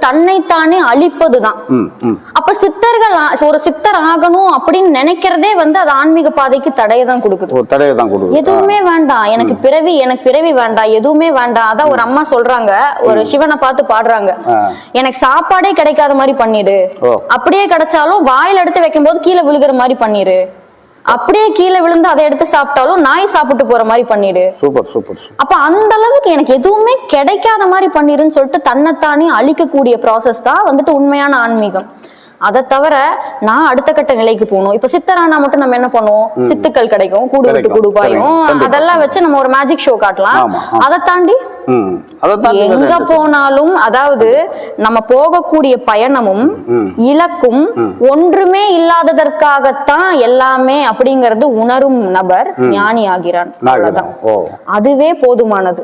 தன்னைத்தானே அழிப்பதுதான். அப்ப சித்தர்கள் ஒரு சித்தர் ஆகணும் அப்படின்னு நினைக்கிறதே அது ஆன்மீக பாதைக்கு தடையதான் கொடுக்குது. எதுவுமே வேண்டாம், எனக்கு பிறவி வேண்டாம், எதுவுமே வேண்டாம். அதான் ஒரு அம்மா சொல்றாங்க, ஒரு சிவனை பார்த்து பாடுறாங்க, எனக்கு சாப்பாடே கிடைக்காத மாதிரி பண்ணிடு, அப்படியே கிடைச்சாலும் வாயில எடுத்து வைக்கும் போது கீழே விழுகிற மாதிரி பண்ணிரு, அப்படியே கீழே விழுந்து அதை எடுத்து சாப்பிட்டாலும் நாய் சாப்பிட்டு போற மாதிரி பண்ணிடு. அப்ப அந்த அளவுக்கு எனக்கு எதுவுமே கிடைக்காத மாதிரி பண்ணிருன்னு சொல்லிட்டு தன்னைத்தானே அழிக்கக்கூடிய ப்ராசஸ் தான் உண்மையான ஆன்மீகம். அதை தவிர நான் அடுத்த கட்ட நிலைக்கு போகணும். இப்ப சித்தரானா மட்டும் நம்ம என்ன பண்ணுவோம், சித்துக்கள் கிடைக்கும், கூடு விட்டு கூடுபாயும், அதெல்லாம் வச்சு நம்ம ஒரு மேஜிக் ஷோ காட்டலாம். அதை தாண்டி எங்க போனாலும், அதாவது நம்ம போகக்கூடிய பயணமும் இலக்கும் ஒன்றுமே இல்லாததற்காகத்தான் எல்லாமே அப்படிங்கறது உணரும் நபர் ஞானி ஆகிறான். அவ்வளவுதான், அதுவே போதுமானது.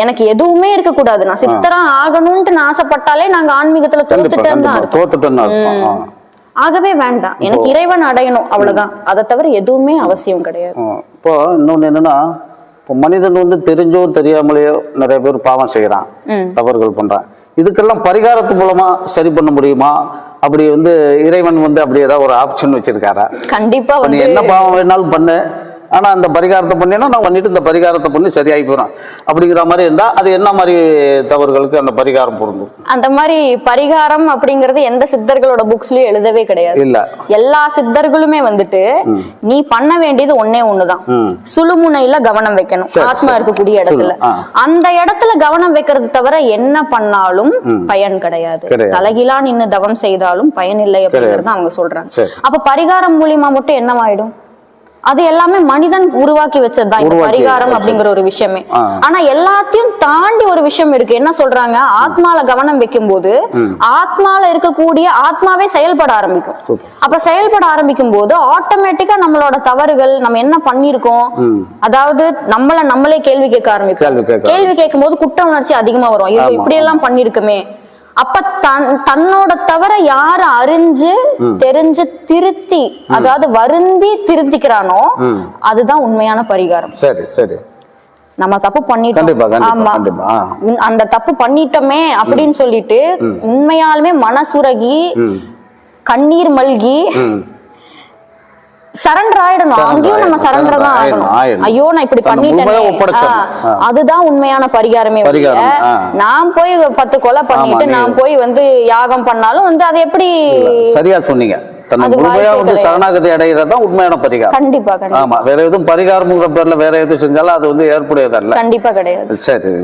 எனக்கு எதுவுமே இருக்க கூடாது, நான் சித்தரா ஆகணும்னு ஆசைப்பட்டாலே நாங்க ஆன்மீகத்துல தோத்துட்டோம். ஆகவே வேண்டாம், எனக்கு இறைவன் அடையணும், அவ்வளவுதான். அதை தவிர எதுவுமே அவசியம் கிடையாது. இப்போ இன்னொன்னு என்னன்னா, இப்போ மனிதன் தெரிஞ்சோ தெரியாமலேயோ நிறைய பேர் பாவம் செய்யறான், தவறுகள் பண்றான். இதுக்கெல்லாம் பரிகாரத்து மூலமா சரி பண்ண முடியுமா? அப்படி இறைவன் அப்படி ஏதாவது ஒரு ஆப்ஷன் வச்சிருக்காரா? கண்டிப்பா நீ என்ன பாவம் வேணாலும் பண்ணு, ஆனா அந்த பரிகாரத்தை பண்ணினா நான் பண்ணிட்டு இந்த பரிகாரத்தை பண்ணி சரியாகி போறேன் அப்படிங்கிற மாதிரி இருந்தா அது என்ன மாதிரி தவறுகளுக்கு அந்த பரிகாரம் பொருந்தும்? அந்த மாதிரி பரிகாரம் அப்படிங்கறது எந்த சித்தர்களோட புக்ஸ்லயும் எழுதவே கிடையாது. இல்ல, எல்லா சித்தர்களுமே நீ பண்ண வேண்டியது ஒன்னே ஒண்ணுதான், சுழுமுனையில கவனம் வைக்கணும். ஆத்மா இருக்கக்கூடிய இடத்துல, அந்த இடத்துல கவனம் வைக்கிறது தவிர என்ன பண்ணாலும் பயன் கிடையாது. தலைகீழா நின்னு தவம் செய்தாலும் பயன் இல்லை அப்படிங்கறது அவங்க சொல்றாங்க. அப்ப பரிகாரம் மூலியமா மட்டும் என்னவாயிடும்? அது எல்லாமே மனிதன் உருவாக்கி வச்சதுதான் இந்த பரிகாரம் அப்படிங்கிற ஒரு விஷயமே. ஆனா எல்லாத்தையும் தாண்டி ஒரு விஷயம் இருக்கு. என்ன சொல்றாங்க, ஆத்மால கவனம் வைக்கும் போது ஆத்மால இருக்கக்கூடிய ஆத்மாவே செயல்பட ஆரம்பிக்கும். அப்ப செயல்பட ஆரம்பிக்கும் போது ஆட்டோமேட்டிக்கா நம்மளோட தவறுகள், நம்ம என்ன பண்ணிருக்கோம், அதாவது நம்மளே கேள்வி கேட்க ஆரம்பிக்கும். கேள்வி கேட்கும் போது குற்ற உணர்ச்சி அதிகமா வரும், இப்படி எல்லாம் பண்ணிருக்குமே. அப்ப தன்னோட தவிர யாரு அறிஞ்சு தெரிஞ்சு திருத்தி, அதாவது வருந்தி திருத்திக்கிறானோ அதுதான் உண்மையான பரிகாரம். சரி சரி, நம்ம தப்பு பண்ணிட்டோம், ஆமா அந்த தப்பு பண்ணிட்டோமே அப்படின்னு சொல்லிட்டு உண்மையாலுமே மனசுரகி கண்ணீர் மல்கி சரண்டர் ஆயிடணும். அங்கேயும் நம்ம சரண்டர் தான் ஆகணும். ஐயோ நான் இப்படி பண்ணிட்டேன், அதுதான் உண்மையான பரிகாரமே. நான் போய் 10 கொலை பண்ணிட்டு நான் போய் யாகம் பண்ணாலும் அது எப்படி சரியா சொன்னீங்க. சரணாகதி அடைகிறதா உண்மையான பரிகாரம். கண்டிப்பா கண்டிப்பா. வேற எதுவும் பரிகாரம் பேர்ல வேற எதுவும் செஞ்சாலும் அது ஏற்புடையதல்ல. கண்டிப்பா கிடையாது. சரி.